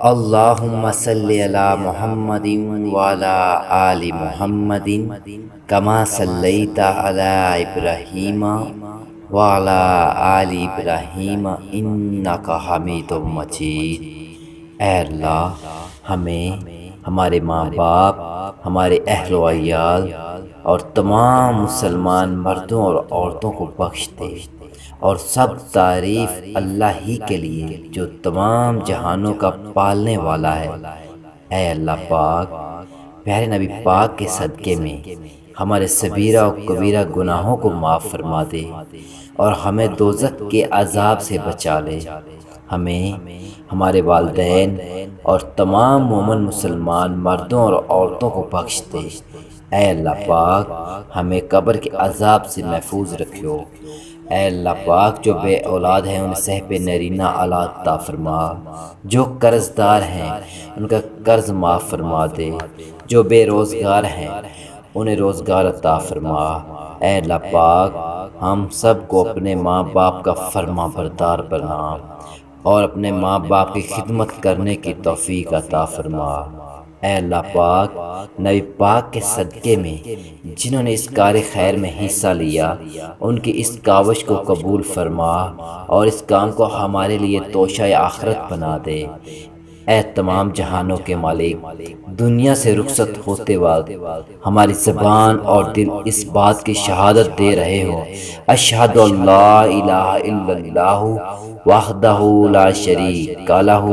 اللہم صلی علی محمد وعلی آل محمد کما صلیت علی ابراہیم وعلی آل ابراہیم انک حمید مجید۔ اے اللہ، ہمیں، ہمارے ماں باپ، ہمارے اہل و عیال اور تمام مسلمان مردوں اور عورتوں کو بخش دے، اور سب تعریف اللہ ہی کے لیے جو تمام جہانوں کا پالنے والا ہے۔ اے اللہ پاک، پیارے نبی پاک کے صدقے میں ہمارے صغیرہ و کبیرہ گناہوں کو معاف فرما دے اور ہمیں دوزخ کے عذاب سے بچا لے۔ ہمیں، ہمارے والدین اور تمام مومن مسلمان مردوں اور عورتوں کو بخش دے۔ اے اللہ پاک، ہمیں قبر کے عذاب سے محفوظ رکھو۔ اے اللہ پاک، جو بے اولاد ہیں انہیں صحب نرینہ اولاد عطا فرما، جو قرض دار ہیں ان کا قرض معاف فرما دے، جو بے روزگار ہیں انہیں روزگار عطا فرما۔ اے اللہ پاک، ہم سب کو اپنے ماں باپ کا فرما بردار بنا اور اپنے ماں باپ کی خدمت کرنے کی توفیق عطا فرما۔ اے اللہ پاک، نبی پاک کے صدقے میں جنہوں نے اس کار خیر میں حصہ لیا ان کی اس کاوش کو قبول فرما اور اس کام کو ہمارے لیے توشہ آخرت بنا دے۔ اے تمام جہانوں کے مالک، دنیا سے رخصت ہوتے وقت ہماری زبان اور دل اس بات کی شہادت دے رہے ہوں، اشہد ان لا الہ الا اللہ وحدہ لا شریک لہ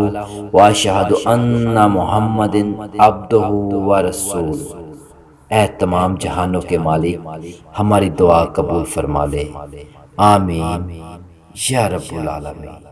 واشہد ان محمد عبدہ ورسولہ۔ اے تمام جہانوں کے مالک، ہماری دعا قبول فرما لے، آمین یا رب العالمین۔